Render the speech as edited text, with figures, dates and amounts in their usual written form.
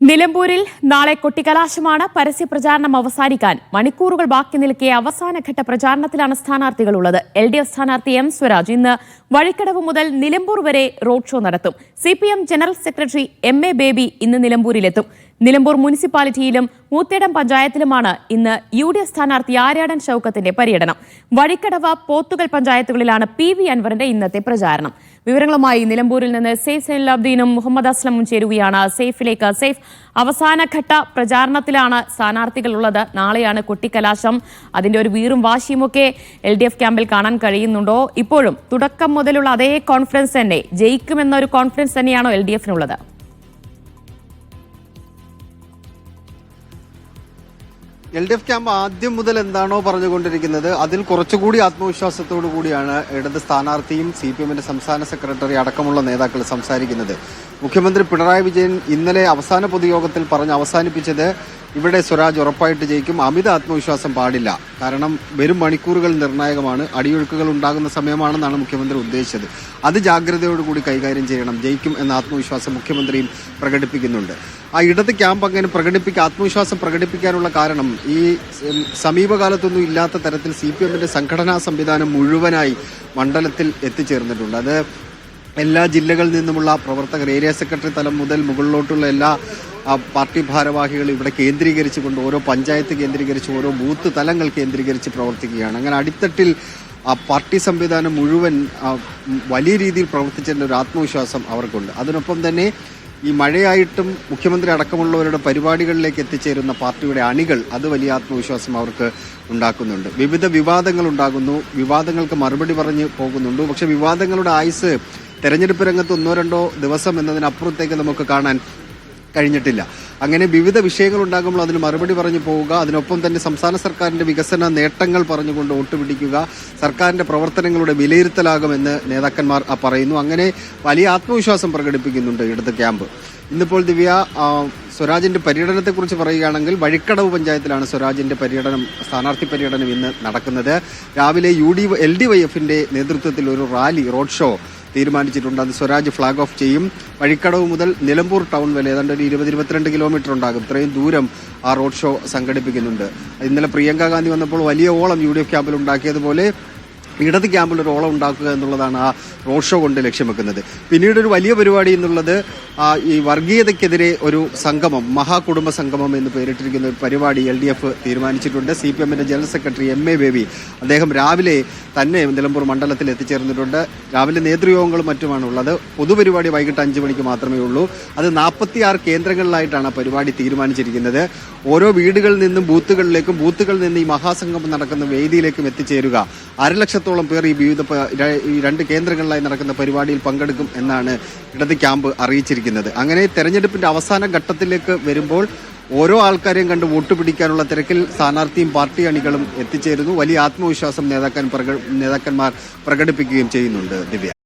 നിലമ്പൂരിൽ നാളെ കൊട്ടിക്കലാശമാണ്. പരസ്യപ്രചാരണം അവസാനിക്കാൻ മണിക്കൂറുകൾ ബാക്കി നിൽക്കെ അവസാനഘട്ട പ്രചാരണത്തിലാണ് സ്ഥാനാർത്ഥികളുള്ളത്. LDF സ്ഥാനാർത്ഥി M സ്വരാജ് ഇന്ന് വഴിക്കടവ് മുതൽ നിലമ്പൂർ വരെ റോഡ് ഷോ നടത്തും. CPM general secretary MA baby ഇന്ന് നിലമ്പൂരിലെത്തും. നിലമ്പൂർ മുനിസിപ്പാലിറ്റിയിലും മൂത്തേടം പഞ്ചായത്തിലുമാണ് ഇന്ന് UDF സ്ഥാനാർത്ഥി ആര്യാടൻ ഷൌക്കത്തിന്റെ പര്യടനം. വഴിക്കടവ്, പോത്തുകൽ പഞ്ചായത്തുകളിലാണ് PV അൻവറിന്റെ ഇന്നത്തെ പ്രചാരണം. വിവരങ്ങളുമായി നിലമ്പൂരിൽ നിന്ന് സെയ്ഫ് സൈനുലാബ്ദീനും മുഹമ്മദ് അസ്ലമും ചേരുകയാണ്. സെയ്ഫിലേക്ക്. സെയ്ഫ്, അവസാനഘട്ട പ്രചാരണത്തിലാണ് സ്ഥാനാർത്ഥികളുള്ളത്. നാളെയാണ് കൊട്ടിക്കലാശം. അതിന്റെ ഒരു വീറും വാശിയുമൊക്കെ LDF ക്യാമ്പിൽ കാണാൻ കഴിയുന്നുണ്ടോ? ഇപ്പോഴും തുടക്കം മുതലുള്ള അതേ കോൺഫിഡൻസ് തന്നെ, ജയിക്കുമെന്നൊരു കോൺഫിഡൻസ് തന്നെയാണോ LDFനുള്ളത്? LDF ക്യാമ്പ് ആദ്യം മുതൽ എന്താണോ പറഞ്ഞുകൊണ്ടിരിക്കുന്നത് അതിൽ കുറച്ചുകൂടി ആത്മവിശ്വാസത്തോടു കൂടിയാണ് ഇടത് സ്ഥാനാർത്ഥിയും CPMന്റെ സംസ്ഥാന സെക്രട്ടറി അടക്കമുള്ള നേതാക്കൾ സംസാരിക്കുന്നത്. മുഖ്യമന്ത്രി പിണറായി വിജയൻ ഇന്നലെ അവസാന പൊതുയോഗത്തിൽ പറഞ്ഞ് അവസാനിപ്പിച്ചത് ഇവിടെ സ്വരാജ് ഉറപ്പായിട്ട് ജയിക്കും, അമിത ആത്മവിശ്വാസം പാടില്ല, കാരണം വരും മണിക്കൂറുകൾ നിർണായകമാണ്, അടിയൊഴുക്കുകൾ ഉണ്ടാകുന്ന സമയമാണെന്നാണ് മുഖ്യമന്ത്രി ഉദ്ദേശിച്ചത്. അത് ജാഗ്രതയോടുകൂടി കൈകാര്യം ചെയ്യണം, ജയിക്കും എന്ന ആത്മവിശ്വാസം മുഖ്യമന്ത്രിയും പ്രകടിപ്പിക്കുന്നുണ്ട്. ആ ഇടത് ക്യാമ്പ് അങ്ങനെ ആത്മവിശ്വാസം പ്രകടിപ്പിക്കാനുള്ള കാരണം ഈ സമീപകാലത്തൊന്നും ഇല്ലാത്ത തരത്തിൽ CPMന്റെ സംഘടനാ സംവിധാനം മുഴുവനായി മണ്ഡലത്തിൽ എത്തിച്ചേർന്നിട്ടുണ്ട്. അത് എല്ലാ ജില്ലകളിൽ നിന്നുമുള്ള പ്രവർത്തകർ, ഏരിയ സെക്രട്ടറി തലം മുതൽ മുകളിലോട്ടുള്ള എല്ലാ പാർട്ടി ഭാരവാഹികൾ ഇവിടെ കേന്ദ്രീകരിച്ചുകൊണ്ട് ഓരോ പഞ്ചായത്ത് കേന്ദ്രീകരിച്ച് ഓരോ ബൂത്ത് തലങ്ങൾ കേന്ദ്രീകരിച്ച് പ്രവർത്തിക്കുകയാണ്. അങ്ങനെ അടിത്തട്ടിൽ പാർട്ടി സംവിധാനം മുഴുവൻ വലിയ രീതിയിൽ പ്രവർത്തിച്ചതിൻ്റെ ഒരു ആത്മവിശ്വാസം അവർക്കുണ്ട്. അതിനൊപ്പം തന്നെ ഈ മഴയായിട്ടും മുഖ്യമന്ത്രി അടക്കമുള്ളവരുടെ പരിപാടികളിലേക്ക് എത്തിച്ചേരുന്ന പാർട്ടിയുടെ അണികൾ, അത് വലിയ ആത്മവിശ്വാസം അവർക്ക് ഉണ്ടാക്കുന്നുണ്ട്. വിവിധ വിവാദങ്ങൾ ഉണ്ടാകുന്നു, വിവാദങ്ങൾക്ക് മറുപടി പറഞ്ഞ് പോകുന്നുണ്ട്. പക്ഷെ വിവാദങ്ങളുടെ ആയുസ് തെരഞ്ഞെടുപ്പ് രംഗത്ത് 1-2 ദിവസം എന്നതിനപ്പുറത്തേക്ക് നമുക്ക് കാണാൻ കഴിഞ്ഞിട്ടില്ല. അങ്ങനെ വിവിധ വിഷയങ്ങൾ ഉണ്ടാകുമ്പോൾ അതിന് മറുപടി പറഞ്ഞു പോവുക, അതിനൊപ്പം തന്നെ സംസ്ഥാന സർക്കാരിന്റെ വികസന നേട്ടങ്ങൾ പറഞ്ഞുകൊണ്ട് വോട്ട് പിടിക്കുക, സർക്കാരിന്റെ പ്രവർത്തനങ്ങളുടെ വിലയിരുത്തലാകുമെന്ന് നേതാക്കന്മാർ പറയുന്നു. അങ്ങനെ വലിയ ആത്മവിശ്വാസം പ്രകടിപ്പിക്കുന്നുണ്ട് ഇടത് ക്യാമ്പ്. ഇന്നിപ്പോൾ ദിവ്യ, സ്വരാജിന്റെ പര്യടനത്തെക്കുറിച്ച് പറയുകയാണെങ്കിൽ വഴിക്കടവ് പഞ്ചായത്തിലാണ് സ്വരാജിന്റെ സ്ഥാനാർത്ഥി പര്യടനം ഇന്ന് നടക്കുന്നത്. രാവിലെ LDYFന്റെ നേതൃത്വത്തിൽ ഒരു റാലി, റോഡ് ഷോ തീരുമാനിച്ചിട്ടുണ്ട്. അത് സ്വരാജ് ഫ്ളാഗ് ഓഫ് ചെയ്യും. വഴിക്കടവ് മുതൽ നിലമ്പൂർ ടൗൺ വരെ ഏതാണ്ട് ഒരു 20-22 കിലോമീറ്റർ ഉണ്ടാകും. ഇത്രയും ദൂരം ആ റോഡ് ഷോ സംഘടിപ്പിക്കുന്നുണ്ട്. ഇന്നലെ പ്രിയങ്ക ഗാന്ധി വന്നപ്പോൾ വലിയ ഓളം UDF ക്യാമ്പിൽ ഉണ്ടാക്കിയതുപോലെ ഇടത് ക്യാമ്പിൽ ഒരു ഓളം ഉണ്ടാക്കുക എന്നുള്ളതാണ് ആ റോഡ് ഷോ കൊണ്ട് ലക്ഷ്യമെക്കുന്നത്. പിന്നീട് ഒരു വലിയ പരിപാടി എന്നുള്ളത് ഈ വർഗീയതയ്ക്കെതിരെ ഒരു സംഗമം, മഹാകുടുംബ സംഗമം എന്ന് പേരിട്ടിരിക്കുന്ന ഒരു പരിപാടി LDF തീരുമാനിച്ചിട്ടുണ്ട്. CPMന്റെ ജനറൽ സെക്രട്ടറി MA ബേബി, അദ്ദേഹം രാവിലെ തന്നെ നിലമ്പൂർ മണ്ഡലത്തിൽ എത്തിച്ചേർന്നിട്ടുണ്ട്. രാവിലെ നേതൃയോഗങ്ങളും മറ്റുമാണ് ഉള്ളത്. പൊതുപരിപാടി വൈകിട്ട് 5 മണിക്ക് മാത്രമേ ഉള്ളൂ. അത് 46 കേന്ദ്രങ്ങളിലായിട്ടാണ് ആ പരിപാടി തീരുമാനിച്ചിരിക്കുന്നത്. ഓരോ വീടുകളിൽ നിന്നും ബൂത്തുകളിലേക്കും, ബൂത്തുകളിൽ നിന്ന് ഈ മഹാസംഗമം നടക്കുന്ന വേദിയിലേക്കും എത്തിച്ചേരുക. 1,00,000-ഓളം പേർ ഈ 2 കേന്ദ്രങ്ങളിലായി നടക്കുന്ന പരിപാടിയിൽ പങ്കെടുക്കും എന്നാണ് ഇടത് ക്യാമ്പ് അറിയിച്ചിരിക്കുന്നത്. അങ്ങനെ തെരഞ്ഞെടുപ്പിന്റെ അവസാന ഘട്ടത്തിലേക്ക് വരുമ്പോൾ ഓരോ ആൾക്കാരെയും കണ്ട് വോട്ട് പിടിക്കാനുള്ള തിരക്കിൽ സ്ഥാനാർത്ഥിയും പാർട്ടി അണികളും എത്തിച്ചേരുന്നു. വലിയ ആത്മവിശ്വാസം നേതാക്കന്മാർ പ്രകടിപ്പിക്കുകയും ചെയ്യുന്നുണ്ട്. ദിവ്യ.